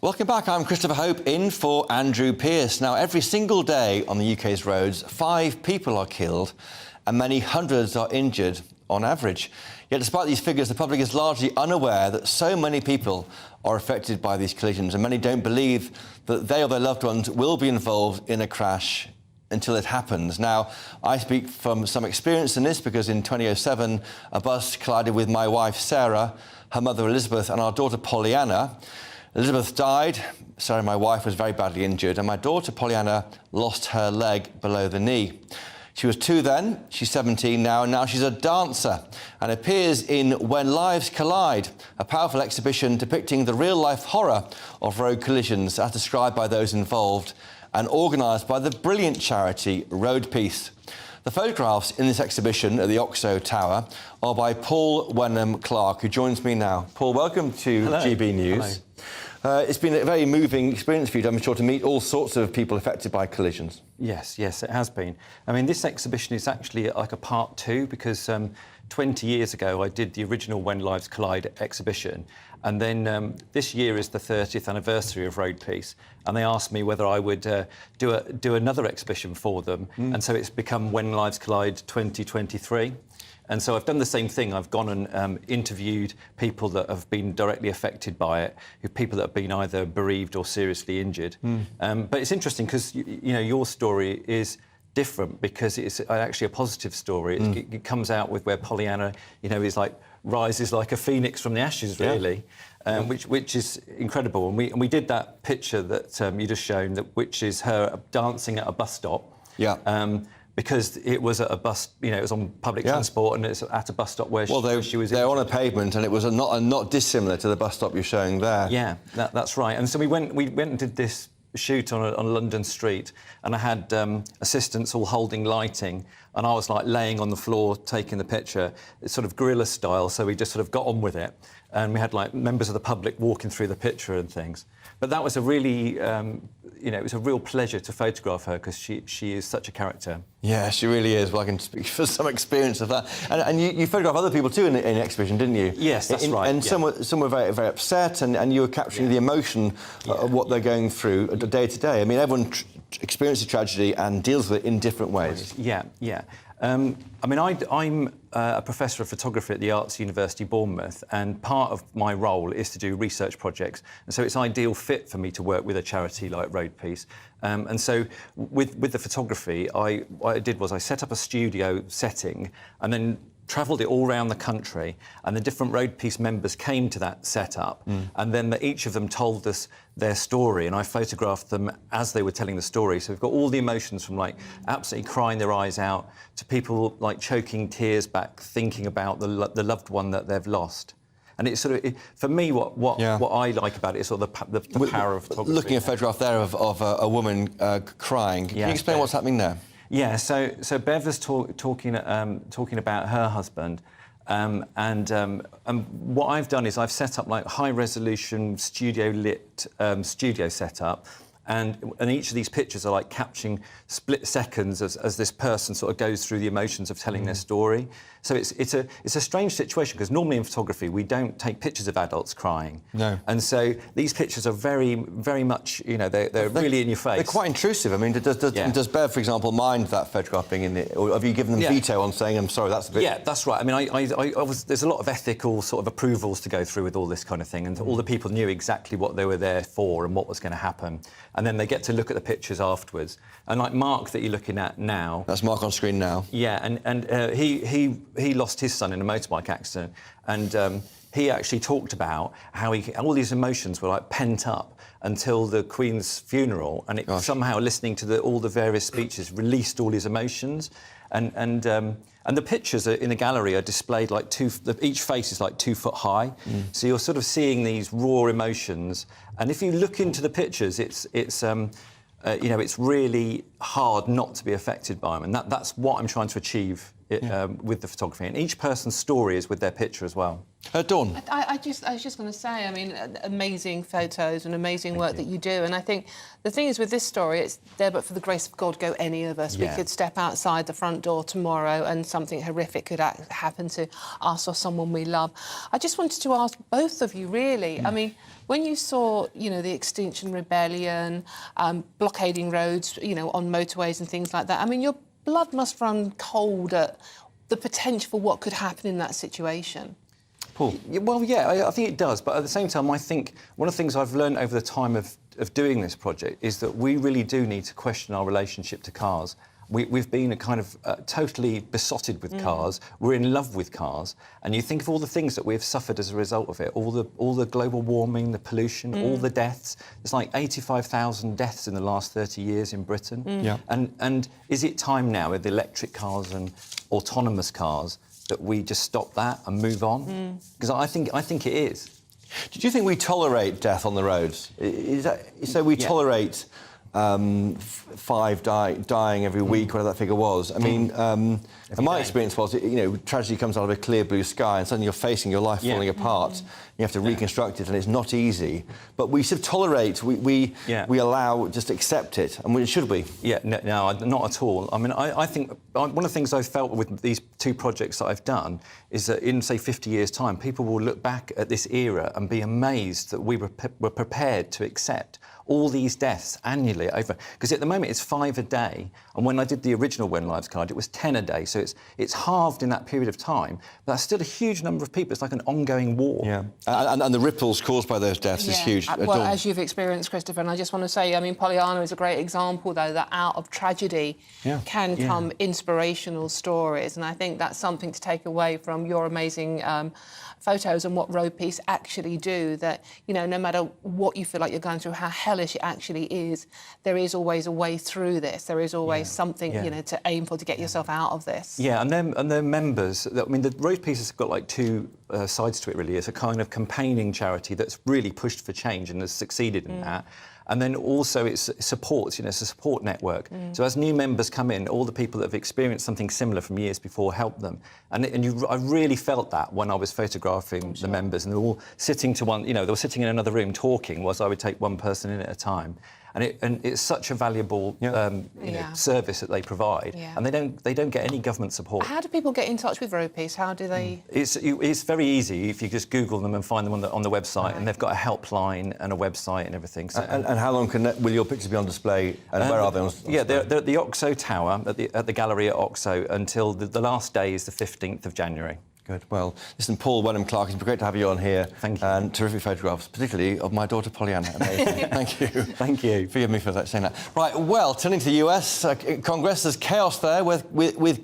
Welcome back. I'm Christopher Hope in for Andrew Pearce. Now, every single day on the UK's roads, 5 people are killed and many hundreds are injured on average. Yet despite these figures, the public is largely unaware that so many people are affected by these collisions, and many don't believe that they or their loved ones will be involved in a crash until it happens. Now, I speak from some experience in this because in 2007, a bus collided with my wife, Sarah, her mother, Elizabeth, and our daughter, Pollyanna. Elizabeth died, Sarah, my wife, was very badly injured, and my daughter, Pollyanna, lost her leg below the knee. She was 2 then, she's 17 now, and now she's a dancer and appears in When Lives Collide, a powerful exhibition depicting the real-life horror of road collisions as described by those involved and organised by the brilliant charity Road Peace. The photographs in this exhibition at the Oxo Tower are by Paul Wenham-Clark, who joins me now. Paul, welcome to Hello. GB News. It's been a very moving experience for you, I'm sure, to meet all sorts of people affected by collisions. Yes, it has been. I mean, this exhibition is actually like a part 2 because 20 years ago I did the original When Lives Collide exhibition, and then this year is the 30th anniversary of Road Peace, and they asked me whether I would do another exhibition for them, and so it's become When Lives Collide 2023. And so I've done the same thing. I've gone and interviewed people that have been directly affected by it, people that have been either bereaved or seriously injured. But it's interesting because, you know, your story is different because it's actually a positive story. It comes out with where Pollyanna, you know, is like rises like a phoenix from the ashes, really, which is incredible. And we did that picture that you just shown, which is her dancing at a bus stop. Because it was at a bus, you know, it was on public transport, and it's at a bus stop where she was. They're on a pavement, and it was not dissimilar to the bus stop you're showing there. Yeah, that's right. And so we went and did this shoot on a London street, and I had assistants all holding lighting, and I was like laying on the floor taking the picture. It's sort of guerrilla style, so we just sort of got on with it, and we had like members of the public walking through the picture and things. But that was a really, you know, it was a real pleasure to photograph her because she is such a character. Yeah, she really is. Well, I can speak for some experience of that. And you photographed other people too in the exhibition, didn't you? Yes, that's right. And some were very, very upset, and you were capturing the emotion of what they're going through day to day. I mean, everyone experiences tragedy and deals with it in different ways. Yeah. I mean, I'm a professor of photography at the Arts University Bournemouth, and part of my role is to do research projects, and so it's ideal fit for me to work with a charity like Road Peace. And so with the photography, what I did was I set up a studio setting and then travelled it all around the country, and the different Road Peace members came to that setup, and then each of them told us their story, and I photographed them as they were telling the story. So we've got all the emotions from like absolutely crying their eyes out to people like choking tears back, thinking about the loved one that they've lost. And it's sort of, for me, what I like about it is sort of the power of photography. Looking at a photograph there of a woman crying. Can you explain what's happening there? Yeah, so Bev was talking about her husband, and what I've done is I've set up like high-resolution studio-lit studio setup, and each of these pictures are like capturing split seconds as this person sort of goes through the emotions of telling their story. So it's a strange situation because normally in photography we don't take pictures of adults crying. No. And so these pictures are very, very much, you know, they're really in your face. They're quite intrusive. I mean, does Bev, for example, mind that photograph being in it, or have you given them veto on saying, "I'm sorry, that's a bit"? Yeah, that's right. I mean, there's a lot of ethical sort of approvals to go through with all this kind of thing, and all the people knew exactly what they were there for and what was going to happen, and then they get to look at the pictures afterwards. And like Mark that you're looking at now, that's Mark on screen now. Yeah, and he lost his son in a motorbike accident, and he actually talked about how all these emotions were like pent up until the Queen's funeral, and somehow listening to all the various speeches released all his emotions, and the pictures in the gallery are displayed like each face is like 2 foot high, so you're sort of seeing these raw emotions, and if you look into the pictures, it's you know, it's really hard not to be affected by them, and that's what I'm trying to achieve with the photography, and each person's story is with their picture as well. Dawn. I was just going to say, I mean, amazing photos and amazing work that you do. And I think the thing is with this story, it's there but for the grace of God go any of us. Yeah. We could step outside the front door tomorrow and something horrific could happen to us or someone we love. I just wanted to ask both of you, really. I mean, when you saw, you know, the Extinction Rebellion, blockading roads, you know, on motorways and things like that, I mean, your blood must run cold at the potential for what could happen in that situation. Paul? Well, yeah, I think it does. But at the same time, I think one of the things I've learned over the time of doing this project is that we really do need to question our relationship to cars. We've been a kind of totally besotted with cars. We're in love with cars. And you think of all the things that we've suffered as a result of it, all the global warming, the pollution, all the deaths. There's like 85,000 deaths in the last 30 years in Britain. Yeah. And is it time now with electric cars and autonomous cars that we just stop that and move on? Because I think it is. Do you think we tolerate death on the roads? Is that, so we tolerate 5 dying every week, whatever that figure was. I mean, and my experience was, you know, tragedy comes out of a clear blue sky and suddenly you're facing your life falling apart. You have to reconstruct it and it's not easy. But we sort of tolerate, we allow, just accept it. And should we? Yeah, no, not at all. I mean, I think one of the things I've felt with these 2 projects that I've done is that in, say, 50 years' time, people will look back at this era and be amazed that we were prepared to accept all these deaths annually over, because at the moment it's 5 a day, and when I did the original When Lives Collide, it was 10 a day, so it's halved in that period of time. But that's still a huge number of people. It's like an ongoing war. Yeah, and the ripples caused by those deaths is huge. Well, as you've experienced, Christopher, and I just want to say, I mean, Pollyanna is a great example, though, that out of tragedy can come inspirational stories, and I think that's something to take away from your amazing photos and what Road Peace actually do, that, you know, no matter what you feel like you're going through, how hellish it actually is, there is always a way through this. There is always something, you know, to aim for to get yourself out of this. Yeah, and their members, I mean, the Road Peace has got like 2 sides to it, really. It's a kind of campaigning charity that's really pushed for change and has succeeded in that. And then also it supports, you know, it's a support network. So as new members come in, all the people that have experienced something similar from years before help them. And I really felt that when I was photographing the members, and they were all sitting to one, you know, they were sitting in another room talking whilst I would take one person in at a time. And it's such a valuable you know, service that they provide, and they don't get any government support. How do people get in touch with Road Peace? How do they? It's very easy if you just Google them and find them on the website, and they've got a helpline and a website and everything. So, and how long will your pictures be on display? And where are they on display? They're at the Oxo Tower at the gallery at Oxo until the last day is the 15th of January. Good. Well, listen, Paul Wenham-Clark, it's been great to have you on here. Thank you. And terrific photographs, particularly of my daughter Pollyanna. Amazing. Thank you. Thank you. Forgive me for saying that. Right, well, turning to the US, Congress, there's chaos there with